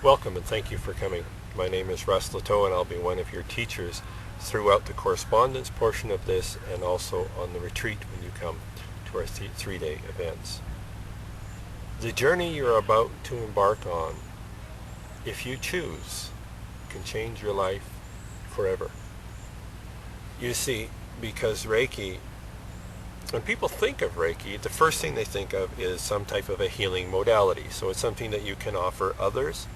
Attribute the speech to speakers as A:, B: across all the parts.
A: Welcome and thank you for coming. My name is Russ Leteau and I'll be one of your teachers throughout the correspondence portion of this and also on the retreat when you come to our three-day events. The journey you're about to embark on, if you choose, can change your life forever. You see, because Reiki, when people think of Reiki, the first thing they think of is some type of a healing modality. So it's something that you can offer others.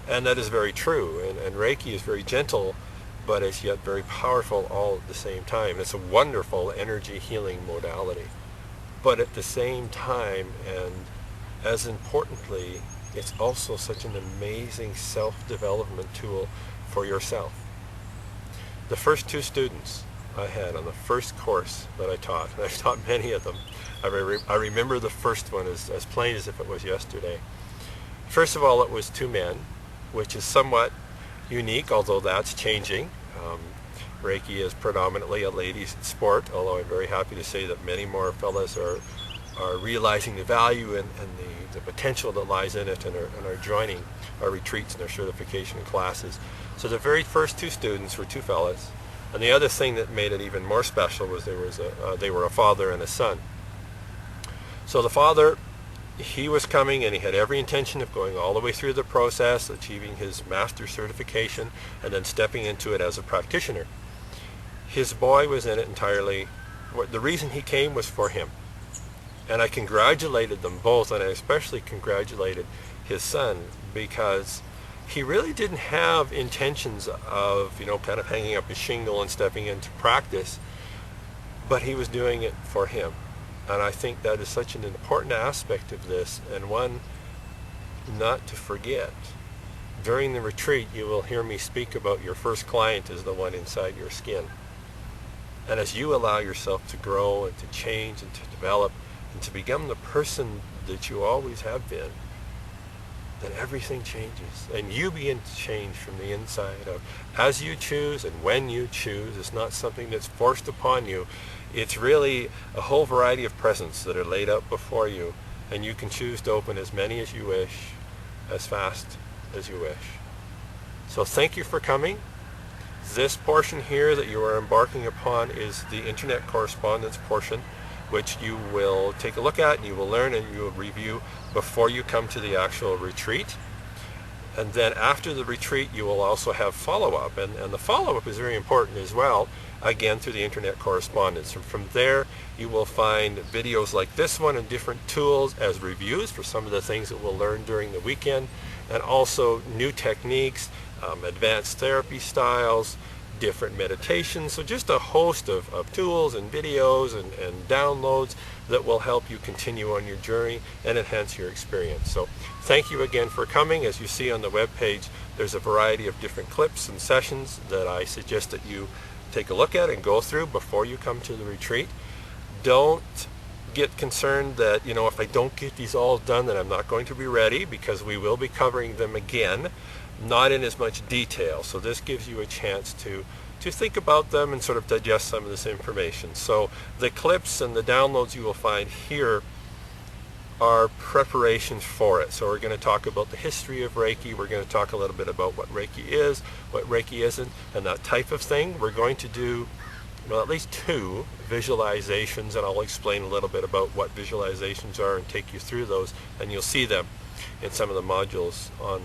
A: And that is very true, and Reiki is very gentle, but it's yet very powerful all at the same time. It's a wonderful energy healing modality. But at the same time, and as importantly, it's also such an amazing self-development tool for yourself. The first two students I had on the first course that I taught, and I've taught many of them, I remember the first one as plain as if it was yesterday. First of all, it was two men, which is somewhat unique, although that's changing. Reiki is predominantly a ladies' sport, although I'm very happy to say that many more fellas are realizing the value and the potential that lies in it and are joining our retreats and our certification classes. So the very first two students were two fellas, and the other thing that made it even more special was they were a father and a son. So the father, he was coming and he had every intention of going all the way through the process, achieving his master certification, and then stepping into it as a practitioner. His boy was in it entirely. The reason he came was for him. And I congratulated them both, and I especially congratulated his son, because he really didn't have intentions of, kind of hanging up his shingle and stepping into practice, but he was doing it for him. And I think that is such an important aspect of this, and one not to forget. During the retreat, you will hear me speak about your first client as the one inside your skin. And as you allow yourself to grow and to change and to develop and to become the person that you always have been, then everything changes. And you begin to change from the inside out. As you choose and when you choose, it's not something that's forced upon you. It's really a whole variety of presents that are laid out before you, and you can choose to open as many as you wish, as fast as you wish. So thank you for coming. This portion here that you are embarking upon is the internet correspondence portion, which you will take a look at and you will learn and you will review before you come to the actual retreat. And then after the retreat, you will also have follow-up, and the follow-up is very important as well, again through the internet correspondence. And from there, you will find videos like this one and different tools as reviews for some of the things that we'll learn during the weekend, and also new techniques, advanced therapy styles, different meditations. So just a host of tools and videos and downloads that will help you continue on your journey and enhance your experience. So thank you again for coming. As you see on the web page, there's a variety of different clips and sessions that I suggest that you take a look at and go through before you come to the retreat. Don't get concerned that, if I don't get these all done, then I'm not going to be ready, because we will be covering them again, not in as much detail. So this gives you a chance to think about them and sort of digest some of this information. So the clips and the downloads you will find here are preparations for it. So we're going to talk about the history of Reiki. We're going to talk a little bit about what Reiki is, what Reiki isn't, and that type of thing. We're going to do, at least two visualizations, and I'll explain a little bit about what visualizations are and take you through those, and you'll see them in some of the modules on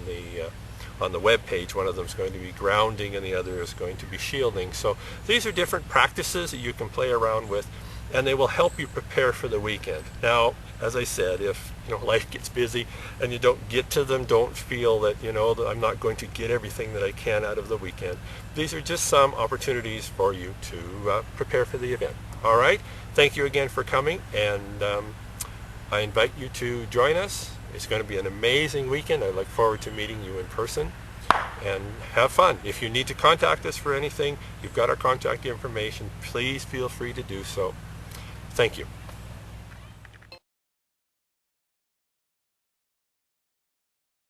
A: the web page. One of them is going to be grounding and the other is going to be shielding. So these are different practices that you can play around with, and they will help you prepare for the weekend. Now, as I said, if life gets busy and you don't get to them, don't feel that that I'm not going to get everything that I can out of the weekend. These are just some opportunities for you to prepare for the event. All right, thank you again for coming, and I invite you to join us. It's going to be an amazing weekend. I look forward to meeting you in person, and have fun. If you need to contact us for anything, you've got our contact information. Please feel free to do so. Thank you.